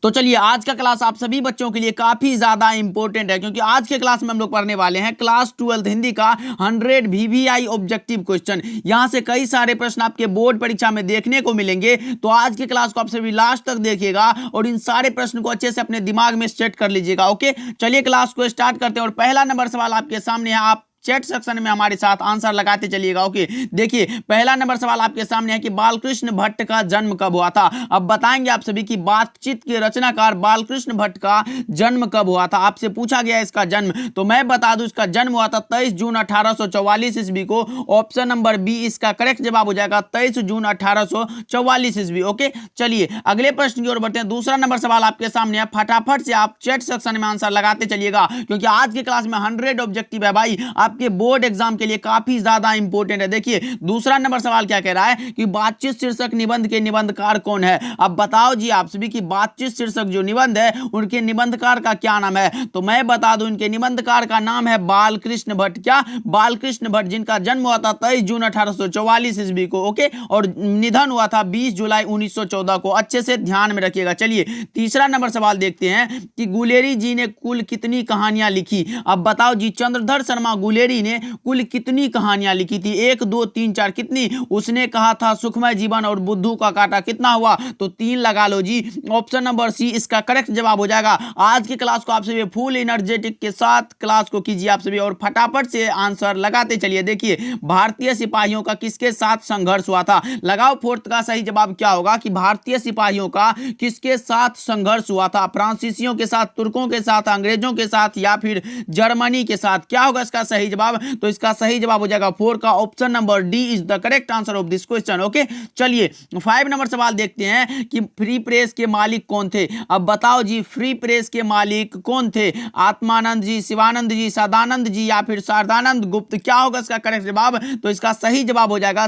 तो चलिए आज का क्लास आप सभी बच्चों के लिए काफी ज्यादा इंपॉर्टेंट है, क्योंकि आज के क्लास में हम लोग पढ़ने वाले हैं क्लास 12 हिंदी का 100 VVI ऑब्जेक्टिव क्वेश्चन। यहां से कई सारे प्रश्न आपके बोर्ड परीक्षा में देखने को मिलेंगे, तो आज के क्लास को आप सभी लास्ट तक देखिएगा और इन सारे प्रश्न को अच्छे से अपने दिमाग में सेट कर लीजिएगा। ओके, चलिए क्लास को स्टार्ट करते हैं और पहला नंबर सवाल आपके सामने है। आप चैट सेक्शन में हमारे साथ आंसर लगाते चलिएगा। ओके, देखिए पहला नंबर सवाल आपके सामने है कि बालकृष्ण भट्ट का जन्म कब हुआ था। अब बताएंगे आप सभी की बातचीत के रचनाकार बालकृष्ण भट्ट का जन्म कब हुआ था। आपसे पूछा गया इसका जन्म, तो मैं बता दूं इसका जन्म हुआ था 23 जून 1844 ईस्वी को। ऑप्शन नंबर बी इसका करेक्ट जवाब हो जाएगा 23 जून 1844 ईस्वी। ओके, चलिए अगले प्रश्न की ओर बढ़ते हैं। दूसरा नंबर सवाल आपके सामने है, फटाफट से आप चैट सेक्शन में आंसर लगाते चलिएगा, क्योंकि आज की क्लास में 100 ऑब्जेक्टिव है भाई, आपके बोर्ड एग्जाम के लिए काफी ज्यादा इंपॉर्टेंट है। देखिए दूसरा नंबर सवाल क्या कह रहा है कि बातचीत शीर्षक निबंध के निबंधकार कौन है। अब बताओ जी आप सभी की बातचीत शीर्षक जो निबंध है उनके निबंधकार का क्या नाम है। तो मैं बता दूं इनके निबंधकार का नाम है बालकृष्ण भट्ट। क्या? बालकृष्ण भट्ट, जिनका जन्म हुआ था 23 जून 1844 ईस्वी को। ओके, और निधन हुआ था 20 जुलाई 1914 को। अच्छे से ध्यान में रखिएगा। चलिए तीसरा नंबर सवाल देखते हैं कि गुलेरी जी ने कुल कितनी कहानियां लिखी। अब बताओ जी चंद्रधर शर्मा गुलेरी ने कुल कितनी कहानियां लिखी थी। 1 2 3 4 कितनी? उसने कहा था सुखमय जीवन और बुद्धू का कांटा। कितना हुआ? तो 3 लगा लो जी। ऑप्शन नंबर सी इसका करेक्ट जवाब हो जाएगा। आज की क्लास को आप सभी फुल एनर्जेटिक के साथ क्लास को कीजिए आप सभी और फटाफट से आंसर लगाते चलिए। देखिए भारतीय सिपाहियों का किसके साथ संघर्ष हुआ था। लगाओ फोर्थ का सही जवाब क्या होगा कि भारतीय सिपाहियों का किसके साथ संघर्ष हुआ था। फ्रांसीसियों के साथ, तुर्कों के साथ, अंग्रेजों के साथ या फिर जर्मनी के साथ। क्या होगा इसका सही जवाब? तो इसका सही जवाब हो जाएगा 4 का option number D is the correct answer of this question. Okay, चलिए 5 नंबर सवाल देखते हैं कि फ्री प्रेस के मालिक कौन थे। अब बताओ जी फ्री प्रेस के मालिक कौन थे। आत्मानंद जी, शिवानंद जी, सदानंद जी या फिर शारदानंद गुप्त। क्या होगा इसका करेक्ट जवाब? तो इसका सही जवाब हो जाएगा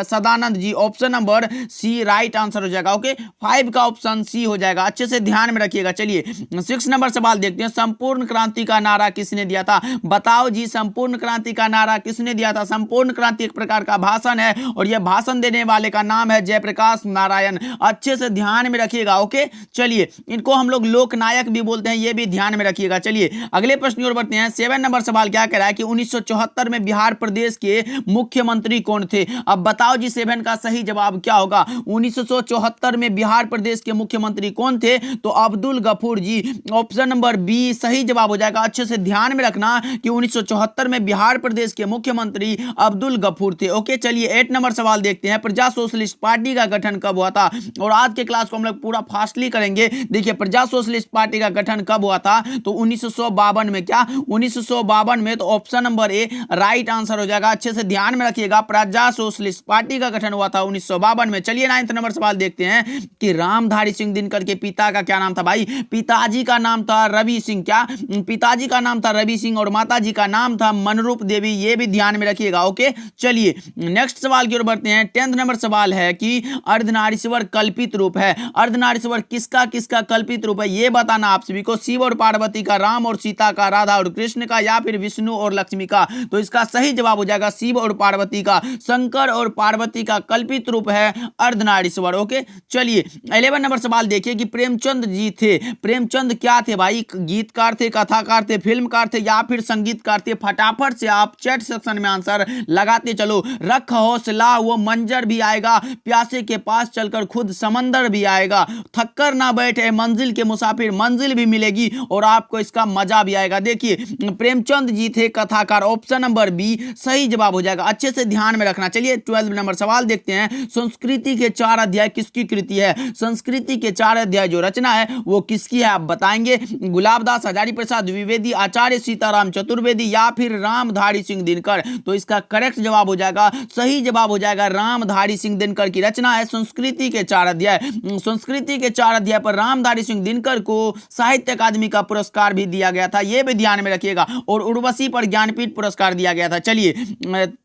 Sadanand ji. Option number C right answer हो जाएगा। ओके, 5 का ऑप्शन सी हो जाएगा। अच्छे से ध्यान में रखिएगा। चलिए 6 नंबर सवाल देखते हैं, संपूर्ण क्रांति का नारा किसने दिया था। बताओ जी संपूर्ण क्रांति का नारा किसने दिया था। संपूर्ण क्रांति एक प्रकार का भाषण है और यह भाषण देने वाले का नाम है जयप्रकाश नारायण। अच्छे से ध्यान में रखिएगा। ओके, चलिए इनको हम लोग लोकनायक भी बोलते हैं, यह भी ध्यान में रखिएगा। चलिए अगले प्रश्न की ओर बढ़ते हैं। 7 नंबर सवाल क्या कह रहा है कि 1974 में बिहार प्रदेश के मुख्यमंत्री कौन थे। अब बताओ जी 7 का सही जवाब क्या होगा। 1974 में बिहार प्रदेश के मुख्यमंत्री कौन थे। तो अब्दुल गफूर जी। ऑप्शन नंबर बी सही जवाब हो जाएगा। अच्छे से ध्यान में रखना कि 1974 में बिहार प्रदेश के मुख्यमंत्री अब्दुल गफूर थे। ओके, चलिए 8 नंबर सवाल देखते हैं, प्रजा सोशलिस्ट पार्टी का गठन कब हुआ था। और आज के क्लास को हम लोग पूरा फास्टली करेंगे। देखिए प्रजा सोशलिस्ट पार्टी का गठन कब हुआ था। तो 1952 में। क्या? 1952 में। तो option number A right answer हो जाएगा। अच्छे से ध्यान में रखिएगा, प्रजा सोशलिस्ट पार्टी का गठन हुआ था 1952 में। चलिए 9 नंबर सवाल देखते हैं कि रामधारी सिंह दिनकर के पिता का क्या नाम था। भाई पिताजी का नाम था रवि सिंह। क्या? पिताजी का नाम था रवि सिंह और माताजी का नाम था मनरूप देवी। ये भी ध्यान में रखिएगा। ओके, चलिए नेक्स्ट सवाल की ओर बढ़ते हैं। 10 नंबर सवाल है कि अर्धनारीश्वर कल्पित रूप है। अर्धनारीश्वर किसका किसका कल्पित रूप है ये बताना आप सभी को। शिव और पार्वती का, राम और सीता का, राधा और कृष्ण का या फिर विष्णु और लक्ष्मी का। तो इसका सही जवाब हो जाएगा शिव और पार्वती का। शंकर और पार्वती का कल्पित रूप है अर्धनारीश्वर। ओके, चलिए 11 नंबर सवाल देखिए कि प्रेमचंद जी थे। प्रेमचंद क्या थे भाई? गीतकार थे, कथाकार थे, फिल्मकार थे या फिर संगीतकार थे। फटाफट से आप चैट सेक्शन में आंसर लगाते चलो। रख हौसला वो मंजर भी आएगा, प्यासे के पास चलकर खुद समंदर भी आएगा, थककर ना बैठे मंजिल के मुसाफिर, मंजिल भी मिलेगी और आपको इसका मजा भी आएगा। देखिए प्रेमचंद जी थे कथाकार। ऑप्शन नंबर बी सही जवाब हो जाएगा। अच्छे से ध्यान में रखना। चलिए 12 नंबर सवाल देखते हैं, संस्कृति के 4 अध्याय किसकी कृति है। संस्कृति के 4 अध्याय जो रचना है वो किसकी है आप बताएंगे। गुलाबदास, हजारी प्रसाद द्विवेदी, आचार्य सीताराम चतुर्वेदी या फिर रामधारी सिंह दिनकर। तो इसका करेक्ट जवाब हो जाएगा, सही जवाब हो जाएगा रामधारी सिंह दिनकर की रचना है संस्कृति के 4 अध्याय। संस्कृति के 4 अध्याय पर रामधारी सिंह दिनकर को साहित्य अकादमी का पुरस्कार भी दिया गया था, यह भी ध्यान में रखिएगा। और उर्वशी पर ज्ञानपीठ पुरस्कार दिया गया था। चलिए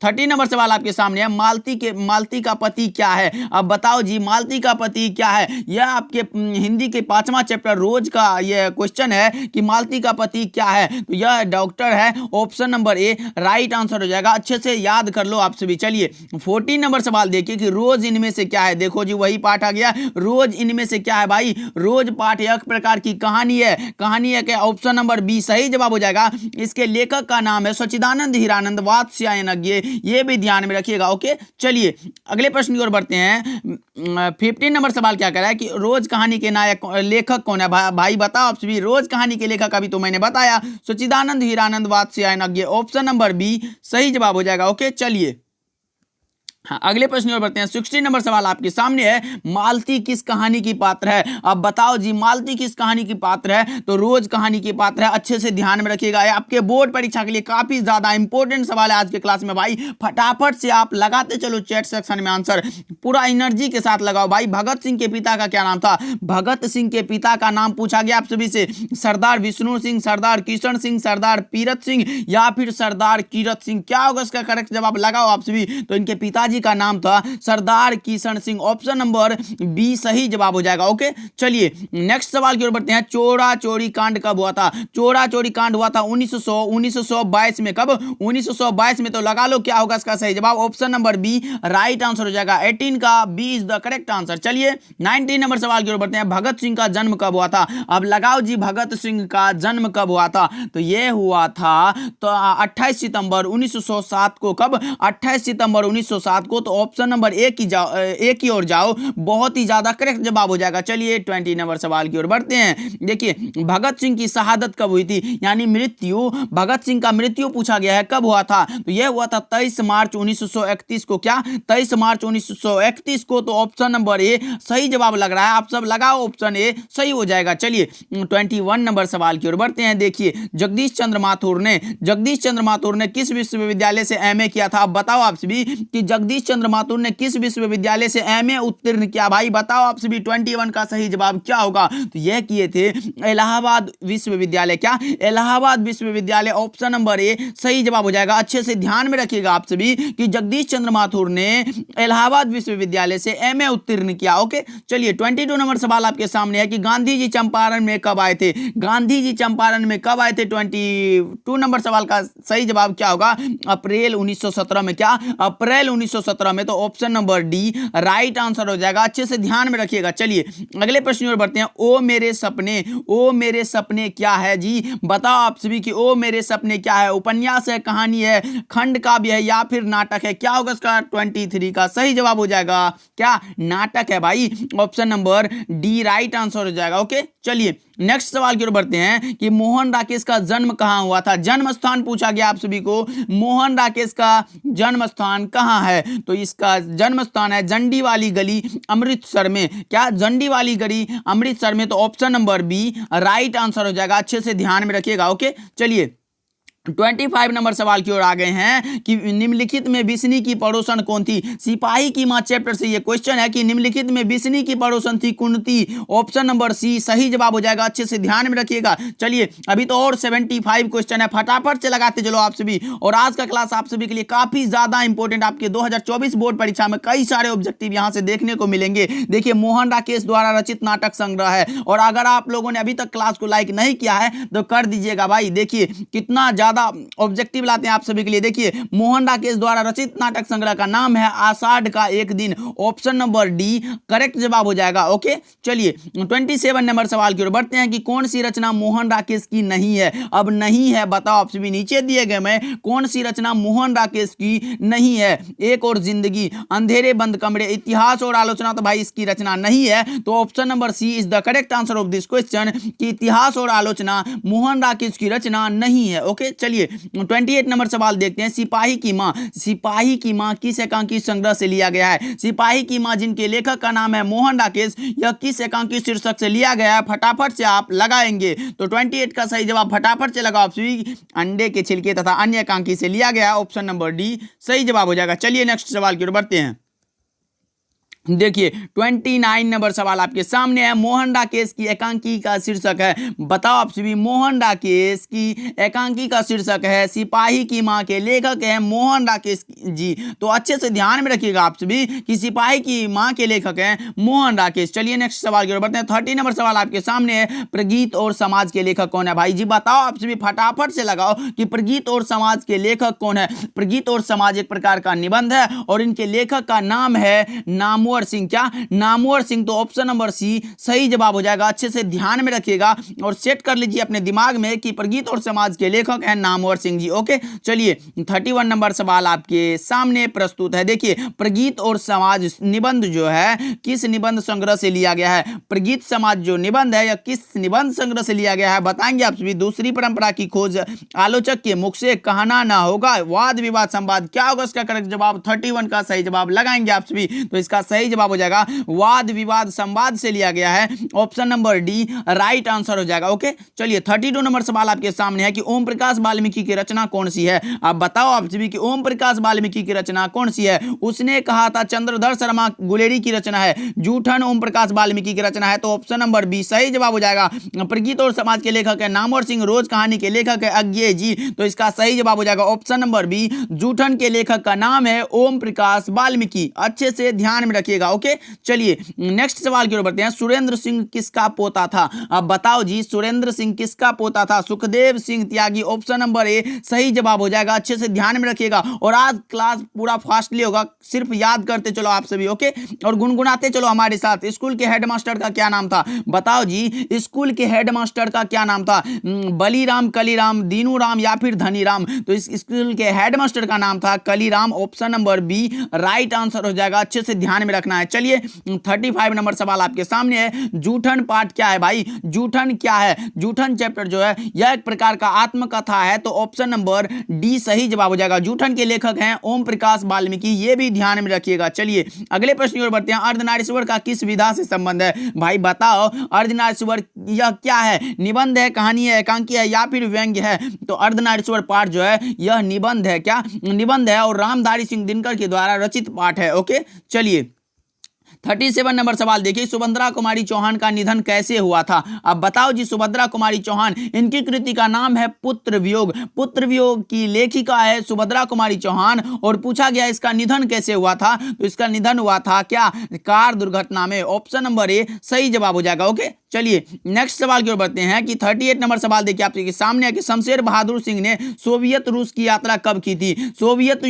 30 नंबर सवाल आपके सामने है, मालती का पति क्या है। अब बताओ जी मालती का पति क्या है। यह आपके हिंदी के 5वां चैप्टर रोज का यह क्वेश्चन है कि मालती का पति क्या है। तो यह डॉक्टर है। Option number A right answer हो जाएगा। अच्छे से याद कर लो आप सभी। चलिए 14 नंबर सवाल देखिए कि रोज इनमें से क्या है। देखो जी वही पाठ आ गया, रोज इनमें से क्या है भाई। रोज पाठ एक प्रकार की कहानी है। कहानी है क्या? ऑप्शन नंबर बी सही जवाब हो जाएगा। इसके लेखक का नाम है सच्चिदानंद हीरानंद वात्स्यायनज्ञ, ये भी ध्यान में रखिएगा। ओके चलिए अगले प्रश्न की ओर बढ़ते हैं। 15 नंबर सवाल क्या कह रहा है कि रोज कहानी के नायक लेखक कौन है। भाई बताओ आप सभी। रोज कहानी के लेखक अभी तो मैंने बताया सच्चिदानंद हीरानंद वात्स्यायनज्ञ, ऑप्शन नंबर बी सही जवाब हो जाएगा। ओके चलिए हाँ, अगले प्रश्न और बढ़ते हैं। 16 नंबर सवाल आपके सामने है, मालती किस कहानी की पात्र है। अब बताओ जी मालती किस कहानी की पात्र है। तो रोज कहानी की पात्र है। अच्छे से ध्यान में रखिएगा, आपके बोर्ड परीक्षा के लिए काफी ज्यादा इंपॉर्टेंट सवाल है आज के क्लास में भाई। फटाफट से आप लगाते चलो चैट सेक्शन में आंसर, पूरा एनर्जी के साथ लगाओ भाई। भगत सिंह के पिता का क्या नाम था। भगत सिंह के पिता का नाम पूछा गया आप सभी से, सरदार विष्णु सिंह, सरदार किशन सिंह, सरदार पीरत सिंह या फिर सरदार कीरत सिंह। क्या होगा इसका करेक्ट जवाब लगाओ आप सभी। तो इनके पिताजी का नाम था Sardar Kishan Singh, option number B सही जवाब हो जाएगा। ओके चलिए नेक्स्ट सवाल की ओर बढ़ते हैं। चोरा चोरी कांड कब हुआ था। चोरा चोरी कांड हुआ था 1922 में। कब? 1922 में। तो लगा लो क्या होगा इसका सही जवाब। Option number B right answer हो जाएगा। 18 का B is the correct answer. चलिए 19 नंबर सवाल की ओर बढ़ते हैं। भगत सिंह का जन्म कब हुआ था। अब लगाओ जी भगत सिंह का जन्म कब हुआ था। तो यह हुआ था तो 28 सितंबर 1907 को। कब? 28 सितंबर 1907 को। तो ऑप्शन नंबर ए की ओर जाओ, बहुत ही ज्यादा करेक्ट जवाब हो जाएगा। चलिए 20 नंबर सवाल की ओर बढ़ते हैं। देखिए भगत सिंह की शहादत कब हुई थी, यानी मृत्यु। भगत सिंह का मृत्यु पूछा गया है, कब हुआ था। तो यह हुआ था 23 मार्च 1931 को। क्या? 23 मार्च 1931 को। तो ऑप्शन नंबर ए सही जवाब लग रहा है। आप सब लगाओ, ऑप्शन ए सही हो जाएगा। चलिए 21 नंबर सवाल की ओर बढ़ते हैं। देखिए जगदीश चंद्र माथुर ने किस विश्वविद्यालय से एमए किया था। अब बताओ आप सभी कि जगदीश चंद्र माथुर ने किस विश्वविद्यालय से एमए उत्तीर्ण किया। भाई बताओ आप सभी 21 का सही जवाब क्या होगा। तो यह किए थे इलाहाबाद विश्वविद्यालय। क्या? इलाहाबाद विश्वविद्यालय, ऑप्शन नंबर ए सही जवाब हो जाएगा। अच्छे से ध्यान में रखिएगा आप सभी कि जगदीश चंद्र माथुर ने इलाहाबाद विश्वविद्यालय से एमए उत्तीर्ण किया। ओके चलिए 22 नंबर सवाल आपके सामने है कि गांधी जी चंपारण में कब आए थे। गांधी जी चंपारण में कब आए थे। 22 नंबर सवाल का सही जवाब क्या होगा। अप्रैल 1917 में। क्या? अप्रैल 1917 में। तो option number D right answer हो जाएगा। अच्छे से ध्यान में रखिएगा। चलिए अगले प्रश्न पर बढ़ते हैं। ओ मेरे सपने क्या है जी। बताओ आप सभी कि ओ मेरे सपने क्या है। उपन्यास है, कहानी है, खंड काव्य है या फिर नाटक है। क्या होगा इसका 23 का सही जवाब हो जाएगा। क्या? नाटक है भाई। Option number D right answer हो जाएगा। ओके चलिए नेक्स्ट सवाल की ओर बढ़ते हैं कि मोहन राकेश का जन्म कहां हुआ था। जन्म स्थान पूछा गया आप सभी को। मोहन राकेश का जन्म स्थान कहां है। तो इसका जन्म स्थान है जंडी वाली गली अमृतसर में। क्या? जंडी वाली गली अमृतसर में। तो option number B right answer हो जाएगा। अच्छे से ध्यान में रखिएगा। ओके चलिए 25 नंबर सवाल की ओर आ गए हैं कि निम्नलिखित में बिस्नी की पड़ोसन कौन थी। सिपाही की मां चैप्टर से ये क्वेश्चन है कि निम्नलिखित में बिस्नी की पड़ोसन थी कुंती। ऑप्शन नंबर सी सही जवाब हो जाएगा। अच्छे से ध्यान में रखिएगा। चलिए अभी तो और 75 क्वेश्चन है, फटाफट से लगाते चलो आप सभी। और आज का क्लास आप सभी के लिए काफी ज्यादा इंपॉर्टेंट। आपके 2024 बोर्ड परीक्षा में कई सारे ऑब्जेक्टिव यहां से देखने को मिलेंगे। देखिए मोहन राकेश द्वारा रचित नाटक संग्रह है। और अगर आप लोगों ने अभी तक क्लास को लाइक नहीं किया है तो कर दीजिएगा भाई। देखिए कितना ज्यादा ऑब्जेक्टिव लाते हैं आप सभी के लिए। देखिए मोहन राकेश द्वारा रचित नाटक संग्रह का नाम है आषाढ़ का एक दिन। ऑप्शन नंबर डी करेक्ट जवाब हो जाएगा। ओके चलिए 27 नंबर सवाल की ओर बढ़ते हैं कि कौन सी रचना मोहन राकेश की नहीं है। अब नहीं है बताओ आप सभी, नीचे दिए गए में कौन सी रचना मोहन राकेश की नहीं है। एक और जिंदगी, अंधेरे बंद कमरे, इतिहास और आलोचना। तो भाई इसकी रचना नहीं है। तो option number C is the correct answer of this question कि इतिहास और आलोचना मोहन राकेश की रचना नहीं है। ओके चलिए 28 नंबर सवाल देखते हैं। सिपाही की मां किस एकांकी संग्रह से लिया गया है। सिपाही की मां जिनके लेखक का नाम है मोहन राकेश, यह किस एकांकी शीर्षक से लिया गया है। फटाफट से आप लगाएंगे। तो 28 का सही जवाब फटाफट से लगाओ आप सभी। अंडे के छिलके तथा अन्य एकांकी से लिया गया है। ऑप्शन नंबर डी सही जवाब हो जाएगा। चलिए नेक्स्ट सवाल की ओर बढ़ते हैं। देखिए 29 नंबर सवाल आपके सामने है। मोहन राकेश की एकांकी का शीर्षक है, बताओ आप सभी, मोहन राकेश की एकांकी का शीर्षक है सिपाही की मां के लेखक है मोहन राकेश जी। तो अच्छे से ध्यान में रखिएगा आप सभी कि सिपाही की मां के लेखक हैं मोहन राकेश। चलिए नेक्स्ट सवाल की ओर बढ़ते हैं। 30 नंबर सवाल आपके सामने है, प्रगीत और समाज के लेखक कौन है? भाई जी बताओ आप सभी, फटाफट से लगाओ कि प्रगीत और समाज के लेखक कौन है। प्रगीत और समाज एक प्रकार का निबंध है और इनके लेखक का नाम है नामवर सिंह। क्या? नामवर सिंह। तो ऑप्शन नंबर सी सही जवाब हो जाएगा। अच्छे से ध्यान में रखिएगा और सेट कर लीजिए अपने दिमाग में कि प्रगीत और समाज के लेखक हैं नामवर सिंह जी। ओके, चलिए 31 नंबर सवाल आपके सामने प्रस्तुत है। देखिए प्रगीत और समाज निबंध जो है किस निबंध संग्रह से लिया गया है? प्रगीत समाज जो निबंध है या किस निबंध संग्रह से लिया गया है बताएंगे आप सभी। दूसरी परंपरा की खोज आलोचक के मुख से कहना ना होगा, वाद विवाद संवाद। क्या होगा इसका करेक्ट जवाब? 31 का सही जवाब लगाएंगे आप सभी। तो इसका सही जवाब हो जाएगा वाद विवाद संवाद से लिया गया है। Option number D right answer हो जाएगा। ओके, चलिए 32 नंबर सवाल आपके सामने है कि ओम प्रकाश वाल्मीकि की रचना कौन सी है? आप बताओ आप सभी कि ओम प्रकाश वाल्मीकि की रचना कौन सी है? उसने कहा था चंद्रधर शर्मा गुलेरी की रचना है, जूठन ओम प्रकाश वाल्मीकि की रचना है। तो ऑप्शन नंबर बी सही जवाब हो जाएगा। प्रगीत और समाज के लेखक है नामवर सिंह, रोज कहानी के लेखक है अज्ञे जी। तो इसका सही जवाब हो जाएगा ऑप्शन नंबर बी, जूठन के लेखक का नाम है ओम प्रकाश वाल्मीकि। अच्छे से ध्यान में रखिएगा। ओके, चलिए नेक्स्ट सवाल की ओर बढ़ते हैं। सुरेंद्र सिंह किसका पोता था? अब बताओ जी, सुरेंद्र सिंह किसका पोता था? सुखदेव सिंह त्यागी। ऑप्शन नंबर ए सही जवाब हो जाएगा। अच्छे से ध्यान में रखिएगा और आज क्लास पूरा फास्टली होगा, सिर्फ याद करते चलो आप सभी। ओके, और गुनगुनाते चलो हमारे साथ। स्कूल के हेडमास्टर का क्या नाम था? बताओ जी, स्कूल के हेडमास्टर का क्या नाम था? बलीराम, कलीराम, दीनूराम या फिर धनीराम? तो इस स्कूल के हेडमास्टर का नाम था Kaliram. Option number B right answer हो जाएगा। अच्छे से ध्यान में रखना है। चलिए 35 नंबर सवाल आपके सामने है। जूठन पाठ क्या है भाई? जूठन क्या है? जूठन चैप्टर जो है यह एक प्रकार का आत्मकथा है। तो ऑप्शन नंबर डी सही जवाब हो जाएगा। जूठन के लेखक हैं ओम प्रकाश वाल्मीकि, ये भी ध्यान में रखिएगा। चलिए अगले प्रश्न की ओर बढ़ते हैं। अर्धनारीश्वर का किस विधा से संबंध है? भाई बताओ, अर्धनारीश्वर यह क्या है? निबंध है, कहानी है, एकांकी है या फिर व्यंग्य है? तो अर्धनारीश्वर पाठ जो है यह निबंध है। क्या? निबंध है और रामधारी सिंह दिनकर के द्वारा रचित पाठ है। ओके, चलिए 37 नंबर सवाल देखिए। सुभद्रा कुमारी चौहान का निधन कैसे हुआ था? अब बताओ जी, सुभद्रा कुमारी चौहान, इनकी कृति का नाम है पुत्र वियोग। पुत्र वियोग की लेखिका है सुभद्रा कुमारी चौहान और पूछा गया इसका निधन कैसे हुआ था? तो इसका निधन हुआ था क्या? कार दुर्घटना में। ऑप्शन नंबर ए सही जवाब हो जाएगा। ओके, चलिए नेक्स्ट सवाल की ओर बढ़ते हैं कि 38 नंबर सवाल देखिए आपके सामने है कि शमशेर बहादुर सिंह ने सोवियत रूस की यात्रा कब की थी? सोवियत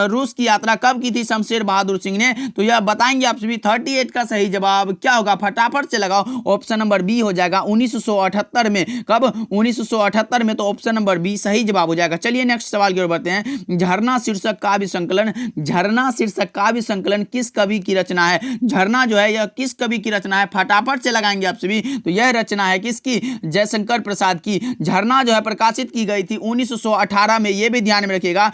रूस की यात्रा कब की थी शमशेर बहादुर सिंह ने? तो यह बताएंगे आप सभी। 38 का सही जवाब क्या होगा? फटाफट से लगाओ। ऑप्शन नंबर बी हो जाएगा 1978 में। कब? 1978 में। तो ऑप्शन नंबर बी सही जवाब हो जाएगा। चलिए नेक्स्ट सवाल की ओर बढ़ते हैं। झरना शीर्षक काव्य संकलन, झरना शीर्षक काव्य संकलन किस कवि की रचना है? झरना जो है यह किस कवि की रचना है? फटाफट से लगाएंगे आप सभी। तो यह रचना है किसकी? जयशंकर प्रसाद की। झरना जो है प्रकाशित की गई थी 1918 में, यह भी ध्यान में रखिएगा।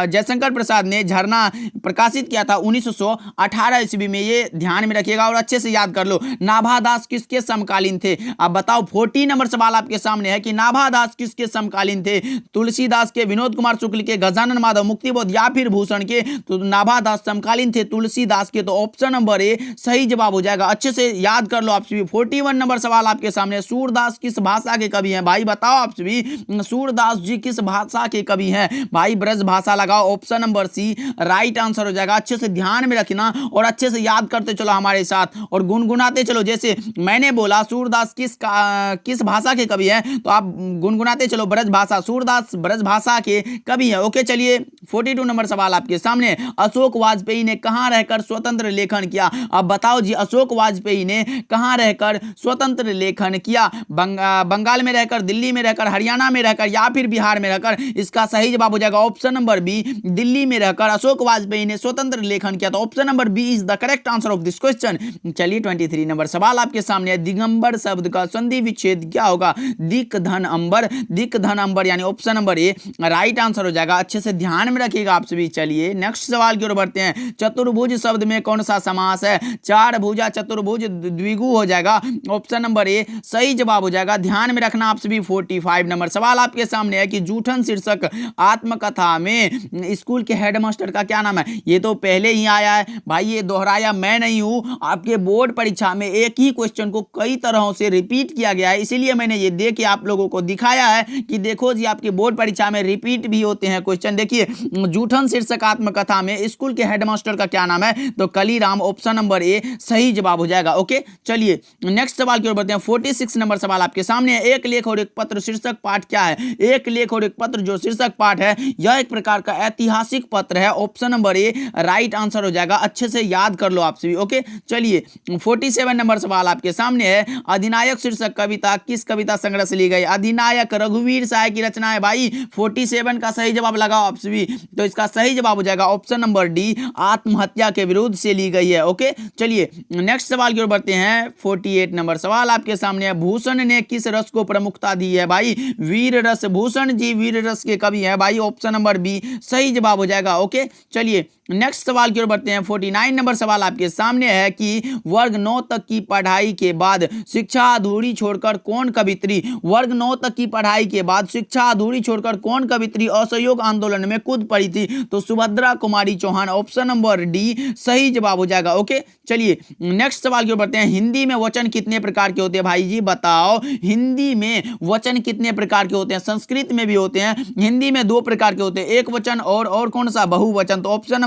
जयशंकर प्रसाद ने झरना प्रकाशित किया था 1918 ईस्वी में, ये ध्यान में रखिएगा और अच्छे से याद कर लो। नाभादास किसके समकालीन थे? अब बताओ 40 नंबर सवाल आपके सामने है कि नाभादास किसके समकालीन थे? तुलसीदास के, विनोद कुमार शुक्ल के, गजानन माधव, मुक्तिबोध या फिर भूषण के? तो नाभादास समकालीन थे तुलसीदास के। तो ऑप्शन नंबर ए सही जवाब हो जाएगा। अच्छे से याद कर लो आप सभी। 41 नंबर सवाल आपके सामने, सूरदास किस भाषा के कवि हैं? भाई बताओ आप सभी, सूरदास जी किस भाषा के कवि हैं? भाई ब्रज भाषा लगाओ। Option number C right answer हो जाएगा। अच्छे से ध्यान में रखना और अच्छे से याद करते चलो हमारे साथ और गुनगुनाते चलो। जैसे मैंने बोला सूरदास किस भाषा के कवि हैं, तो आप गुनगुनाते चलो ब्रज भाषा। सूरदास ब्रज भाषा के कवि हैं। ओके, चलिए 42 नंबर सवाल आपके सामने। अशोक वाजपेयी ने कहां रहकर स्वतंत्र लेखन किया? अब बताओ जी, अशोक वाजपेयी ने कहां रहकर स्वतंत्र लेखन किया? बंगाल में रहकर, दिल्ली में रहकर, हरियाणा में रहकर या फिर बिहार में रहकर? इसका सही जवाब हो जाएगा ऑप्शन नंबर बी, दिल्ली में रहकर अशोक वाजपेयी ने स्वतंत्र लेखन किया। तो option number B is the correct answer of this question. चलिए 23 नंबर सवाल आपके सामने है। दिगंबर शब्द का संधि विच्छेद क्या होगा? दिक धन अंबर। दिक धन अंबर यानी option number A right answer हो जाएगा। अच्छे से ध्यान में रखिएगा आप सभी। चलिए नेक्स्ट सवाल की ओर बढ़ते हैं। चतुर्भुज शब्द में कौन सा समास है? चार भुजा चतुर्भुज द्विगु हो जाएगा। ऑप्शन नंबर ए सही जवाब हो जाएगा। ध्यान में रखना आप सभी। 45 नंबर सवाल आपके सामने है कि जूठन शीर्षक आत्मकथा में स्कूल के हेडमास्टर का क्या नाम है। ये तो पहले ही आया है भाई, ये दोहराया मैं नहीं हूं। आपके बोर्ड परीक्षा में एक ही क्वेश्चन को कई तरहों से रिपीट किया गया है, इसीलिए मैंने ये दे के आप लोगों को दिखाया है कि देखो जी आपके बोर्ड परीक्षा में रिपीट भी होते हैं क्वेश्चन। देखिए जूठन शीर्षक आत्मकथा में स्कूल के हेडमास्टर का क्या नाम है, तो कलीराम ऑप्शन नंबर ए सही जवाब हो जाएगा। ओके चलिए नेक्स्ट सवाल की ओर बढ़ते हैं। 46 नंबर सवाल आपके सामने है। एक लेख और एक पत्र शीर्षक पाठ क्या है। एक लेख और एक पत्र जो शीर्षक पाठ है यह एक प्रकार का ऐतिहासिक पत्र है। Option number A right answer हो जाएगा। अच्छे से याद कर लो आप सभी। ओके चलिए 47 नंबर सवाल आपके सामने है। अधिनायक शीर्षक कविता किस कविता संग्रह से ली गई। अधिनायक रघुवीर साय की रचना है भाई। 47 का सही जवाब लगाओ आप सभी, तो इसका सही जवाब हो जाएगा ऑप्शन नंबर डी आत्महत्या के विरुद्ध से ली गई है। ओके चलिए नेक्स्ट सवाल की ओर बढ़ते हैं। 48 नंबर सवाल आपके सामने है। भूषण ने किस रस को प्रमुखता दी है भाई। वीर रस। भूषण जी वीर रस के कवि है भाई। ऑप्शन नंबर बी सही जवाब हो जाएगा। ओके चलिए नेक्स्ट सवाल की ओर बढ़ते हैं। 49 नंबर सवाल आपके सामने है कि वर्ग 9 तक की पढ़ाई के बाद शिक्षा अधूरी छोड़कर कौन कवित्री। वर्ग 9 तक की पढ़ाई के बाद शिक्षा अधूरी छोड़कर कौन कवित्री असहयोग आंदोलन में कूद पड़ी थी, तो Subhadra Kumari Chauhan. Option number D सही जवाब हो जाएगा। ओके चलिए नेक्स्ट सवाल की ओर बढ़ते हैं। हिंदी में वचन कितने प्रकार के होते हैं भाई जी बताओ। हिंदी में वचन कितने प्रकार के होते हैं। संस्कृत में भी होते हैं। हिंदी में 2 प्रकार के होते हैं, एक वचन और कौन सा बहुवचन। तो ऑप्शन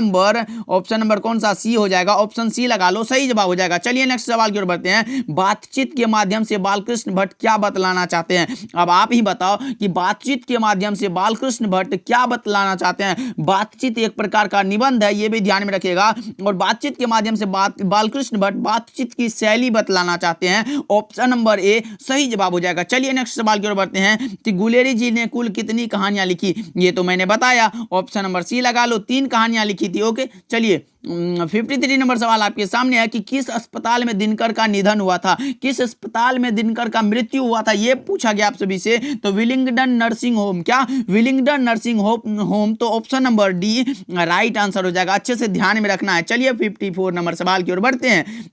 नंबर कौन सा सी हो जाएगा। ऑप्शन सी लगा लो, सही जवाब हो जाएगा। चलिए नेक्स्ट सवाल की ओर बढ़ते हैं। बातचीत के माध्यम से बालकृष्ण भट्ट क्या बतलाना चाहते हैं। अब आप ही बताओ कि बातचीत के माध्यम से बालकृष्ण भट्ट क्या बतलाना चाहते हैं। बातचीत एक प्रकार का निबंध है, ये भी ध्यान में रखिएगा, और बातचीत के माध्यम से बालकृष्ण भट्ट बातचीत की शैली बतलाना चाहते हैं। ऑप्शन नंबर ए सही जवाब हो जाएगा। चलिए नेक्स्ट सवाल की ओर बढ़ते हैं कि गुलेरी जी ने कुल कितनी कहानियां लिखी। ये तो मैंने बताया, ऑप्शन नंबर सी लगा लो, 3 कहानियां लिखी थी। ओके चलिए 53 नंबर सवाल आपके सामने है कि किस अस्पताल में दिनकर का निधन हुआ था। किस अस्पताल में दिनकर का मृत्यु हुआ था ये पूछा गया आप सभी से, तो विलिंगडन नर्सिंग होम। क्या विलिंगडन नर्सिंग होम, तो option number D right answer हो जाएगा। अच्छे से ध्यान में रखना है। चलिए 54 नंबर सवाल की ओर बढ़ते हैं।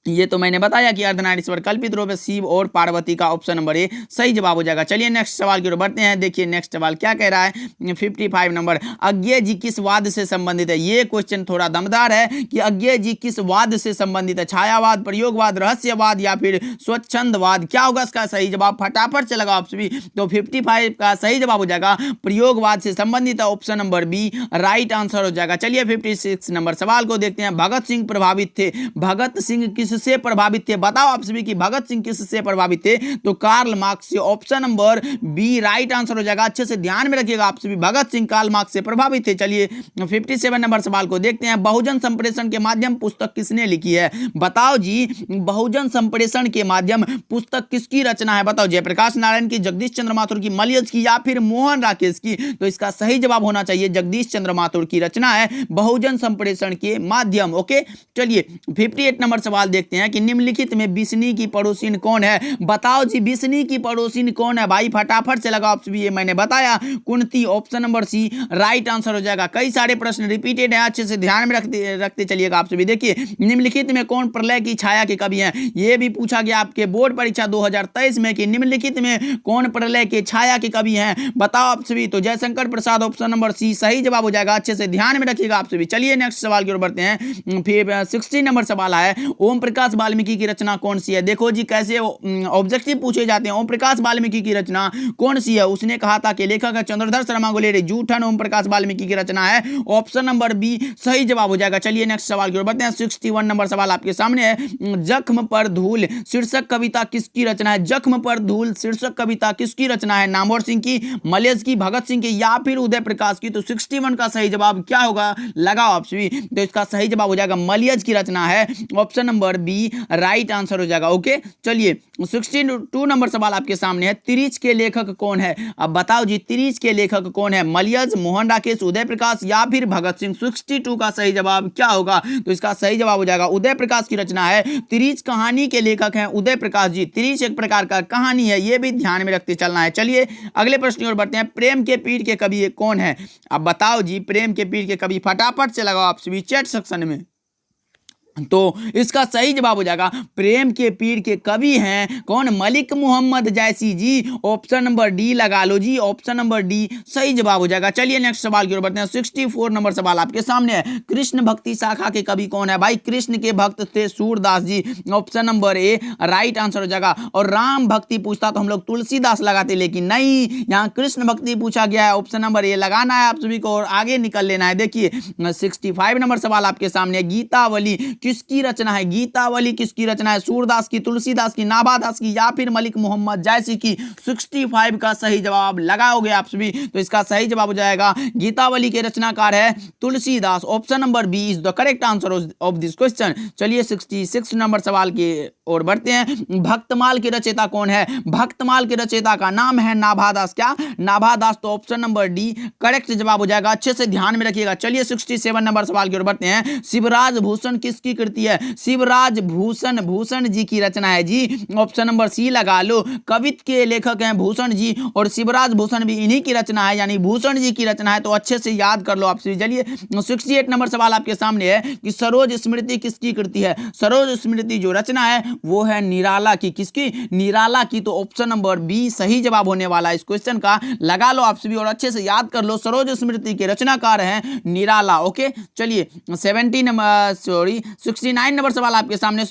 ये तो मैंने बताया कि अर्धनारीश्वर कल्पित रूप है शिव और पार्वती का। ऑप्शन नंबर ए सही जवाब हो जाएगा। चलिए नेक्स्ट सवाल की ओर बढ़ते हैं। देखिए नेक्स्ट सवाल क्या कह रहा है। 55 नंबर, अज्ञेय जी किस वाद से संबंधित है। ये क्वेश्चन थोड़ा दमदार है कि अज्ञेय जी किस वाद से संबंधित है। छायावाद, प्रयोगवाद, रहस्यवाद या फिर स्वच्छंदवाद। क्या होगा इसका सही जवाब, फटाफट से लगाओ आप सभी। तो 55 का सही जवाब हो जाएगा प्रयोगवाद से संबंधित है। Option number B right answer हो जाएगा। चलिए 56 नंबर सवाल को देखते हैं। भगत सिंह प्रभावित थे। भगत सिंह किस से प्रभावित थे, बताओ आप सभी कि भगत सिंह किससे प्रभावित थे, तो कार्ल मार्क्स से। Option number B right answer हो जाएगा। अच्छे से ध्यान में रखिएगा आप सभी, भगत सिंह कार्ल मार्क्स से प्रभावित थे। चलिए 57 नंबर सवाल को देखते हैं। बहुजन संप्रेषण के माध्यम पुस्तक किसने लिखी है। बताओ जी बहुजन संप्रेषण के माध्यम पुस्तक किसकी रचना है। बताओ जयप्रकाश नारायण की, जगदीश चंद्र माथुर की, मलयज की या फिर मोहन राकेश की। तो इसका सही जवाब होना चाहिए जगदीश चंद्र माथुर की रचना है बहुजन संप्रेषण के माध्यम। ओके चलिए 58 नंबर सवाल देखते हैं कि निम्नलिखित में बिस्नी की पड़ोसिन कौन है। बताओ जी बिस्नी की पड़ोसिन कौन है भाई, फटाफट से लगाओ आप सभी। ये मैंने बताया Kunti. Option number C right answer हो जाएगा। कई सारे प्रश्न रिपीटेड हैं, अच्छे से ध्यान में रखते चलिएगा आप सभी। देखिए निम्नलिखित में कौन प्रलय की छाया के कवि हैं, ये भी पूछा गया आपके बोर्ड परीक्षा 2023 में कि निम्नलिखित में कौन प्रलय के छाया के कवि हैं, बताओ आप सभी। तो जयशंकर प्रसाद ऑप्शन नंबर सी सही जवाब हो जाएगा। अच्छे से ध्यान में रखिएगा आप सभी। चलिए नेक्स्ट सवाल की ओर बढ़ते हैं। फिर 60 नंबर सवाल है, ओम प्रकाश वाल्मीकि की रचना कौन सी है। देखो जी कैसे ऑब्जेक्टिव पूछे जाते हैं। ओम प्रकाश वाल्मीकि की रचना कौन सी है। उसने कहा था कि लेखक है चंद्रधर शर्मा गुलेरी। जूठन ओम प्रकाश वाल्मीकि की रचना है। ऑप्शन नंबर बी सही जवाब हो जाएगा। चलिए नेक्स्ट सवाल की ओर बढ़ते हैं। 61 नंबर सवाल आपके सामने है। जख्म पर धूल शीर्षक कविता किसकी रचना है। जख्म पर धूल शीर्षक कविता किसकी रचना है। नामवर सिंह की, मलयज की, भगत सिंह की या फिर उदय प्रकाश की। तो 61 का सही जवाब क्या होगा, लगाओ आप सभी। तो इसका सही जवाब हो जाएगा मलयज की रचना है। Option number B right answer हो जाएगा। ओके चलिए 62 नंबर सवाल आपके सामने है। तिरिच के लेखक कौन है। अब बताओ जी तिरिच के लेखक कौन है। मलयज, मोहन राकेश, उदय प्रकाश या फिर भगत सिंह। 62 का सही जवाब क्या होगा, तो इसका सही जवाब हो जाएगा उदय प्रकाश की रचना है। तिरिच कहानी के लेखक हैं उदय प्रकाश जी। तिरिच एक प्रकार का कहानी है, यह भी ध्यान में रखते चलना है। चलिए अगले प्रश्न की ओर बढ़ते हैं। प्रेम के पीर के कवि कौन है। अब बताओ जी प्रेम के पीर के कवि, फटाफट से लगाओ आप सभी चैट सेक्शन में। तो इसका सही जवाब हो जाएगा प्रेम के पीर के कवि हैं कौन, मलिक मोहम्मद जैसी जी। ऑप्शन नंबर डी लगा लो जी, ऑप्शन नंबर डी सही जवाब हो जाएगा। चलिए नेक्स्ट सवाल की ओर बढ़ते हैं। 64 नंबर सवाल आपके सामने है। कृष्ण भक्ति शाखा के कवि कौन है भाई, कृष्ण के भक्त थे Surdas ji. Option number A right answer हो जाएगा। और राम भक्ति पूछता तो हम लोग तुलसीदास लगाते, लेकिन नहीं, यहाँ कृष्ण भक्ति पूछा गया है। ऑप्शन नंबर ए लगाना है आप सभी को और आगे निकल लेना है। देखिए 65 नंबर सवाल आपके सामने, गीतावली किसकी रचना है, गीतावली किसकी रचना है, सूरदास की, तुलसीदास की, नाभादास की या फिर मलिक मोहम्मद जैसी की। 65 का सही जवाब लगाओगे आप सभी, तो इसका सही जवाब हो जाएगा गीतावली के रचनाकार है Tulsidas. Option number B is the correct answer of this question. चलिए 66 नंबर सवाल की ओर बढ़ते हैं। भक्तमाल के रचयिता कौन है, भक्तमाल के रचयिता का नाम है नाभादास। क्या, नाभादास। तो ऑप्शन नंबर डी करेक्ट जवाब हो जाएगा, अच्छे से ध्यान में रखिएगा। चलिए 67 नंबर सवाल की ओर बढ़ते हैं। शिवराज भूषण किसकी कृति है, शिवराज भूषण भूषण जी की रचना है जी। ऑप्शन नंबर सी लगा लो। कवित्व के लेखक हैं भूषण जी और शिवराज भूषण भी इन्हीं की रचना है, यानी भूषण जी की रचना है, तो अच्छे से याद कर लो आप सभी। चलिए 68 नंबर सवाल आपके सामने है कि सरोज स्मृति किसकी कृति है। सरोज स्मृति जो रचना है वो है निराला की। किसकी, निराला की। तो ऑप्शन नंबर बी सही जवाब होने वाला है इस क्वेश्चन का, लगा लो आप सभी और अच्छे से याद कर लो। सरोज स्मृति के रचनाकार हैं निराला। ओके, चलिए 69 नंबर सवाल आपके सामने,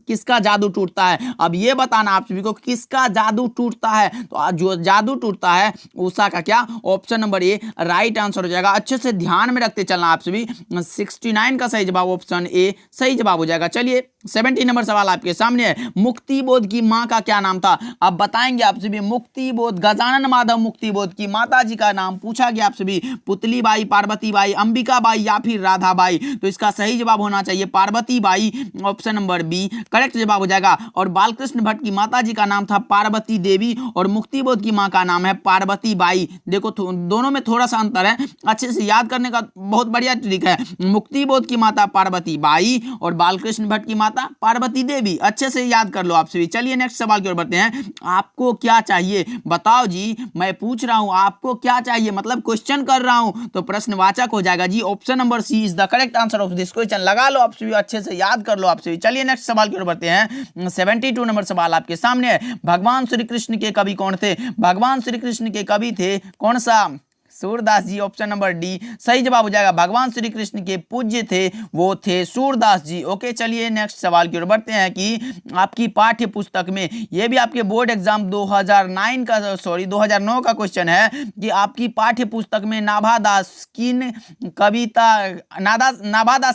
किसका जादू टूटता है। अब ये बताना आप सभी को किसका जादू टूटता है, तो जो जादू टूटता है उषा का। क्या, option number A right answer हो जाएगा, अच्छे से ध्यान में रखते चलना आप सभी। 69 का सही जवाब ऑप्शन ए सही जवाब हो जाएगा। चलिए 70 नंबर सवाल आपके सामने है। मुक्तिबोध की मां का क्या नाम था। अब बताएंगे आप सभी, मुक्तिबोध गजानन माधव मुक्तिबोध की माता जी का नाम पूछा गया आप सभी, पुतली बाई, पार्वती बाई, अंबिका बाई या फिर राधा बाई। तो इसका सही जवाब होना चाहिए Parvati Bai, option number B correct जवाब हो जाएगा। और बालकृष्ण भट्ट की माता जी का नाम था पार्वती देवी और मुक्तिबोध की मां का नाम है पार्वती बाई। देखो दोनों में थोड़ा सा अंतर है, अच्छे से याद करने का बहुत बढ़िया तरीका है। मुक्तिबोध की माता पार्वती बाई और बालकृष्ण भट्ट की माता पार्वती देवी, अच्छे से याद कर लो आप सभी। चलिए नेक्स्ट सवाल की ओर बढ़ते हैं। आपको क्या चाहिए बताओ जी, मैं पूछ रहा हूं आपको क्या चाहिए, मतलब क्वेश्चन कर रहा हूं, तो प्रश्नवाचक हो जाएगा जी। Option number C is the correct answer of this question, लगा लो आप सभी, अच्छे से याद कर लो आप सभी। चलिए नेक्स्ट सवाल की ओर बढ़ते हैं। 72 नंबर सवाल आपके सामने है। भगवान श्री कृष्ण के कवि कौन थे, भगवान श्री कृष्ण के कवि थे कौन सा, Surdas ji. Option number D सही जवाब हो जाएगा। भगवान श्री कृष्ण के पूज्य थे वो थे सूरदास जी। ओके, चलिए नेक्स्ट सवाल की ओर बढ़ते हैं कि आपकी पाठ्य पुस्तक में, ये भी आपके बोर्ड एग्जाम 2009 का क्वेश्चन है कि आपकी पाठ्य पुस्तक में नाभादास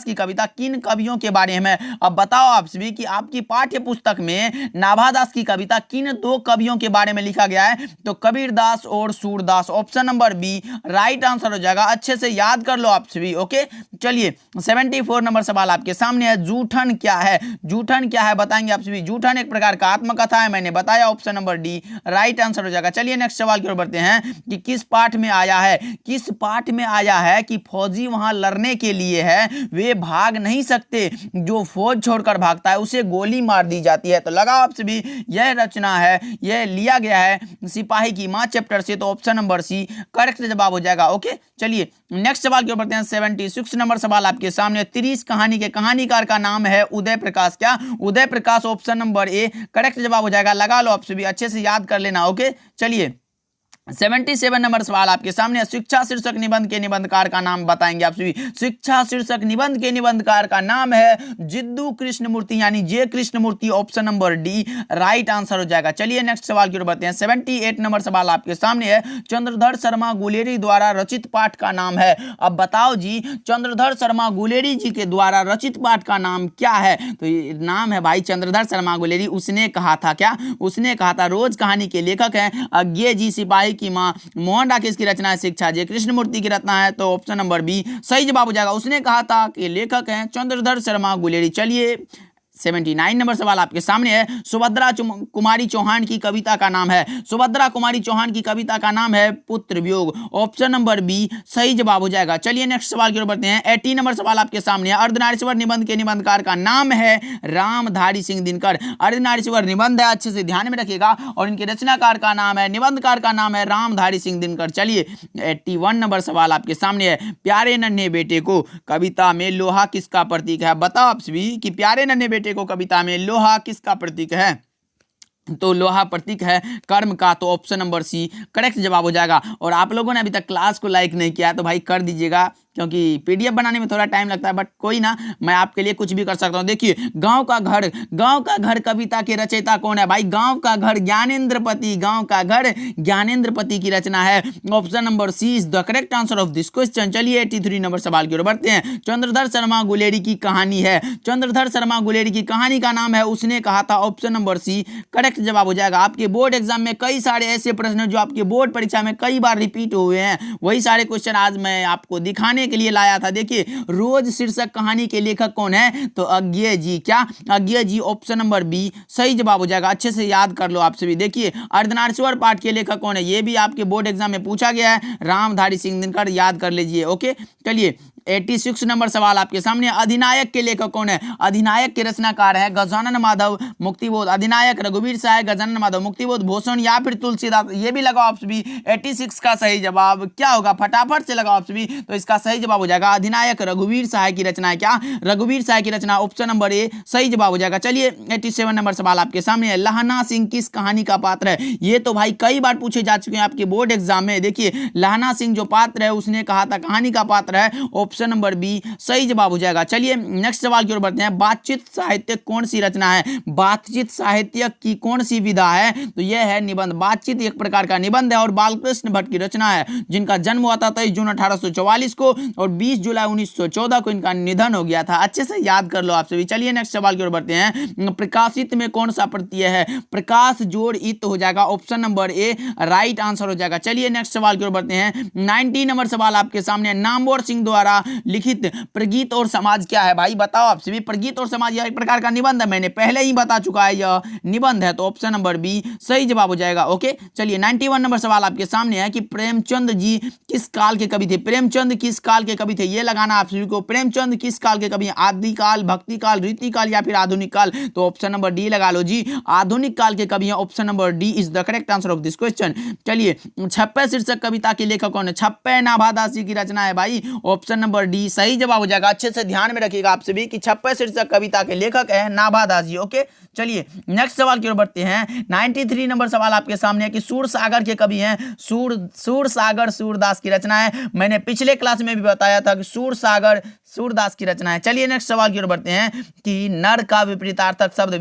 की कविता किन कवियों के बारे में। अब बताओ आप सभी कि आपकी पाठ्य पुस्तक में नाभादास की कविता किन दो कवियों के बारे में लिखा गया है, तो कबीरदास और Surdas. Option number B right answer हो जाएगा, अच्छे से याद कर लो आप सभी। ओके, चलिए 74 नंबर सवाल आपके सामने है। जूठन क्या है, जूठन क्या है बताएंगे आप सभी। जूठन एक प्रकार का आत्मकथा है, मैंने बताया, option number D right answer हो जाएगा। चलिए नेक्स्ट सवाल की ओर बढ़ते हैं कि किस पाठ में आया है, किस पाठ में आया है कि फौजी वहां लड़ने के लिए है, वे भाग नहीं सकते, जो फौज छोड़कर भागता है उसे गोली मार दी जाती है। तो लगाओ आप सभी, यह रचना है, यह लिया गया है सिपाही की मां चैप्टर से, तो ऑप्शन नंबर सी करेक्ट जवाब हो जाएगा। ओके, चलिए नेक्स्ट सवाल की ओर बढ़ते हैं। 76 नंबर सवाल आपके सामने। 30 कहानी के कहानीकार का नाम है उदय प्रकाश। क्या, Uday Prakash. Option number A correct जवाब हो जाएगा, लगा लो आप सभी, अच्छे से याद कर लेना। ओके, चलिए 77 नंबर सवाल आपके सामने। शिक्षा शीर्षक निबंध के निबंधकार का नाम बताएंगे आप सभी। शिक्षा शीर्षक निबंध के निबंधकार का नाम है जिद्दू कृष्णमूर्ति, यानी J Krishnamurti. Option number D right answer हो जाएगा। चलिए नेक्स्ट सवाल की ओर बढ़ते हैं। 78 नंबर सवाल आपके सामने है। चंद्रधर शर्मा गुलेरी द्वारा रचित पाठ का नाम है। अब बताओ जी, चंद्रधर शर्मा गुलेरी जी के द्वारा रचित पाठ का नाम क्या है, तो ये नाम है भाई चंद्रधर शर्मा गुलेरी। उसने कहा था, क्या, उसने कहा था, रोज कहानी के लेखक हैं अज्ञे जी सिपाही की मां, मोहन राकेश की रचना है शिक्षा, जे कृष्णमूर्ति की रचना है, तो ऑप्शन नंबर बी सही जवाब हो जाएगा। उसने कहा था कि लेखक हैं चंद्रधर शर्मा गुलेरी। चलिए 79 नंबर सवाल आपके सामने है, सुभद्रा कुमारी चौहान की कविता का नाम है। सुभद्रा कुमारी चौहान की कविता का नाम है पुत्र वियोग। ऑप्शन नंबर बी सही जवाब हो जाएगा। चलिए नेक्स्ट सवाल की ओर बढ़ते हैं। 80 नंबर सवाल आपके सामने है, अर्धनारीश्वर निबंध के निबंधकार का नाम है रामधारी सिंह दिनकर। अर्धनारीश्वर निबंध है, अच्छे से ध्यान में रखिएगा, और इनके रचनाकार का नाम है, निबंधकार का नाम है रामधारी सिंह दिनकर। चलिए 81 नंबर सवाल आपके सामने है, प्यारे नन्हे बेटे को कविता में लोहा किसका प्रतीक है? बताओ आप सभी कि प्यारे नन्हे बेटे को कविता में लोहा किसका प्रतीक है? तो लोहा प्रतीक है कर्म का, तो ऑप्शन नंबर सी करेक्ट जवाब हो जाएगा। और आप लोगों ने अभी तक क्लास को लाइक नहीं किया तो भाई कर दीजिएगा, क्योंकि पीडीएफ बनाने में थोड़ा टाइम लगता है, बट कोई ना, मैं आपके लिए कुछ भी कर सकता हूँ। देखिए, गांव का घर कविता के रचयिता कौन है? भाई गांव का घर ज्ञानेंद्रपति, गांव का घर ज्ञानेंद्रपति की रचना है। Option number C is the correct answer of this question. चलिए 83 नंबर सवाल की ओर बढ़ते हैं। चंद्रधर शर्मा गुलेरी की कहानी है, चंद्रधर शर्मा गुलेरी की कहानी का नाम है उसने कहा था। ऑप्शन नंबर सी करेक्ट जवाब हो जाएगा। आपके बोर्ड एग्जाम में कई सारे ऐसे प्रश्न हैं जो आपके बोर्ड परीक्षा में कई बार रिपीट हुए हैं, वही सारे क्वेश्चन आज मैं आपको दिखाने के लिए लाया था। देखिए, रोज शीर्षक कहानी के लेखक कौन है? तो अज्ञेय जी। क्या? अज्ञेय जी। ऑप्शन नंबर बी सही जवाब हो जाएगा। अच्छे से याद कर लो आप सभी। देखिए, अर्धनारीश्वर पाठ के लेखक कौन है? ये भी आपके बोर्ड एग्जाम में पूछा गया है, रामधारी सिंह दिनकर, याद कर लीजिए। ओके, चलिए 86 नंबर सवाल आपके सामने, अधिनायक के लेखक कौन है? अधिनायक के रचनाकार है गजानन माधव मुक्तिबोध। अधिनायक रघुवीर सहाय, गजानन माधव मुक्तिबोध, भूषण या फिर तुलसीदास। ये भी लगाओ आप सभी। 86 का सही जवाब क्या होगा? फटाफट से लगाओ आप सभी। तो इसका सही जवाब हो जाएगा अधिनायक रघुवीर सहाय की रचना है। क्या? रघुवीर सहाय की रचना, ऑप्शन नंबर ए सही जवाब हो जाएगा। चलिए 87 नंबर सवाल आपके सामने है, लहना सिंह किस कहानी का पात्र है? ये तो भाई कई बार पूछे जा चुके हैं आपके बोर्ड एग्जाम में। देखिए, लहना सिंह जो पात्र है उसने कहा था कहानी का पात्र है। ऑप्शन नंबर बी सही जवाब हो जाएगा। चलिए नेक्स्ट सवाल की ओर बढ़ते हैं। बातचीत साहित्य कौन सी रचना है? बातचीत साहित्य की कौन सी विधा है? तो यह है निबंध। बातचीत एक प्रकार का निबंध है और बालकृष्ण भट्ट की रचना है, जिनका जन्म हुआ था 23 जून 1844 को और 20 जुलाई 1914 को इनका निधन हो गया था। अच्छे से याद कर लो आप सभी। चलिए नेक्स्ट सवाल की ओर बढ़ते हैं। प्रकाशित में कौन सा प्रत्यय है? प्रकाश जोड़ इत हो जाएगा। Option number A right answer हो जाएगा। चलिए नेक्स्ट सवाल की ओर बढ़ते हैं। 90 नंबर सवाल आपके सामने, नामवर सिंह द्वारा लिखित प्रगीत और समाज क्या है? भाई बताओ आप सभी। प्रगीत और समाज यह एक प्रकार का निबंध है, मैंने पहले ही बता चुका है, यह निबंध है, तो ऑप्शन नंबर बी सही जवाब हो जाएगा। ओके, चलिए 91 नंबर सवाल आपके सामने है कि प्रेमचंद जी किस काल के कवि थे? प्रेमचंद किस काल के कवि थे? ये लगाना आप सभी को। प्रेमचंद किस काल के कवि? आदिकाल, भक्ति काल, रीति काल या फिर आधुनिक काल? तो ऑप्शन नंबर डी लगा लो जी, आधुनिक काल के कवि हैं। Option number D is the correct answer of this question. चलिए 56 शीर्षक कविता के लेखक कौन है? 56 नाभादासी की रचना है भाई। ऑप्शन नंबर डी सही जवाब हो जाएगा। अच्छे से ध्यान में रखिएगा आप सभी कि 56 शीर्षक कविता के लेखक है नाभादास जी। ओके, चलिए नेक्स्ट सवाल की ओर बढ़ते हैं। 93 नंबर सवाल आपके सामने है कि सूरसागर के कवि हैं सूरसागर सूरदास की रचना है। मैंने पिछले क्लास में भी बताया था कि सूरसागर सूरदास की रचना है। चलिए नेक्स्ट सवाल की ओर बढ़ते हैं कि नर का विपरीतार्थक शब्द,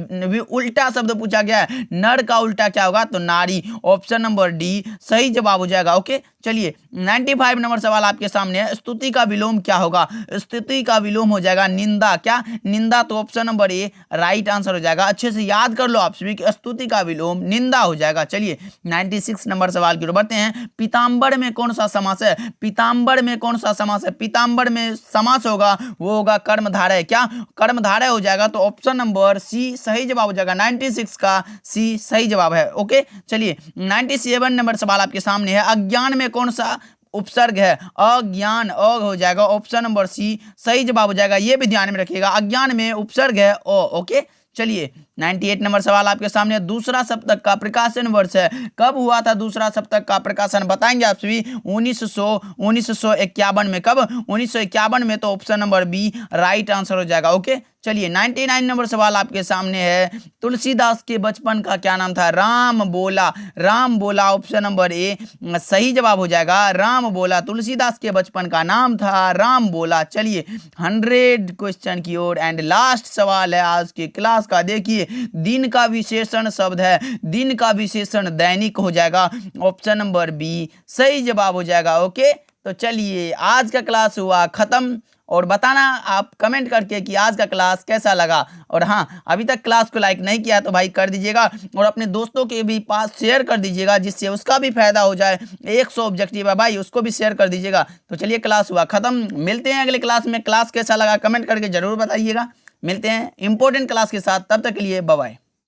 उल्टा शब्द पूछा गया है, नर का उल्टा क्या होगा? तो नारी। ऑप्शन नंबर डी सही जवाब हो जाएगा। ओके, चलिए 95 नंबर सवाल आपके सामने है, स्तुति का विलोम क्या होगा? स्तुति का विलोम हो जाएगा निंदा। क्या? निंदा। तो option number A right answer हो जाएगा। अच्छे से याद कर लो आप सभी कि स्तुति का विलोम निंदा हो जाएगा। चलिए 96 नंबर सवाल की ओर बढ़ते हैं। पीताम्बर में कौन सा समास है? पीताम्बर में कौन सा समास है? पीताम्बर में समास होगा वो होगा कर्मधारय। क्या? कर्मधारय हो जाएगा। तो ऑप्शन नंबर सी सही जवाब हो जाएगा। 96 का सी सही जवाब है। ओके, चलिए 97 नंबर सवाल आपके सामने है, अज्ञान में कौन सा उपसर्ग है? अज्ञान, अ हो जाएगा। ऑप्शन नंबर सी सही जवाब हो जाएगा। ये भी ध्यान में रखिएगा, अज्ञान में उपसर्ग है ओ। ओके, चलिए 98 नंबर सवाल आपके सामने, दूसरा सप्तक का प्रकाशन वर्ष है। कब हुआ था दूसरा सप्तक का प्रकाशन? बताएंगे आप सभी। 1951 में। कब? 1951 में। तो option number B right answer हो जाएगा। ओके, चलिए 99 नंबर सवाल आपके सामने है, तुलसीदास के बचपन का क्या नाम था? राम बोला। राम बोला। ऑप्शन नंबर ए सही जवाब हो जाएगा। राम बोला। तुलसीदास के बचपन का नाम था राम बोला। चलिए 100 क्वेश्चन की ओर एंड लास्ट सवाल है आज की क्लास का। देखिए, दिन का विशेषण शब्द है, दिन का विशेषण दैनिक हो जाएगा। ऑप्शन नंबर बी सही जवाब हो जाएगा। ओके, तो चलिए आज का क्लास हुआ खत्म, और बताना आप कमेंट करके कि आज का क्लास कैसा लगा। और हाँ, अभी तक क्लास को लाइक नहीं किया तो भाई कर दीजिएगा, और अपने दोस्तों के भी पास शेयर कर दीजिएगा जिससे उसका भी फायदा हो जाए। 100 ऑब्जेक्टिव है भाई, उसको भी शेयर कर दीजिएगा। तो चलिए क्लास हुआ खत्म, मिलते हैं अगले क्लास में। क्लास कैसा लगा कमेंट करके जरूर बताइएगा। मिलते हैं इंपॉर्टेंट क्लास के साथ, तब तक के लिए बाय बाय।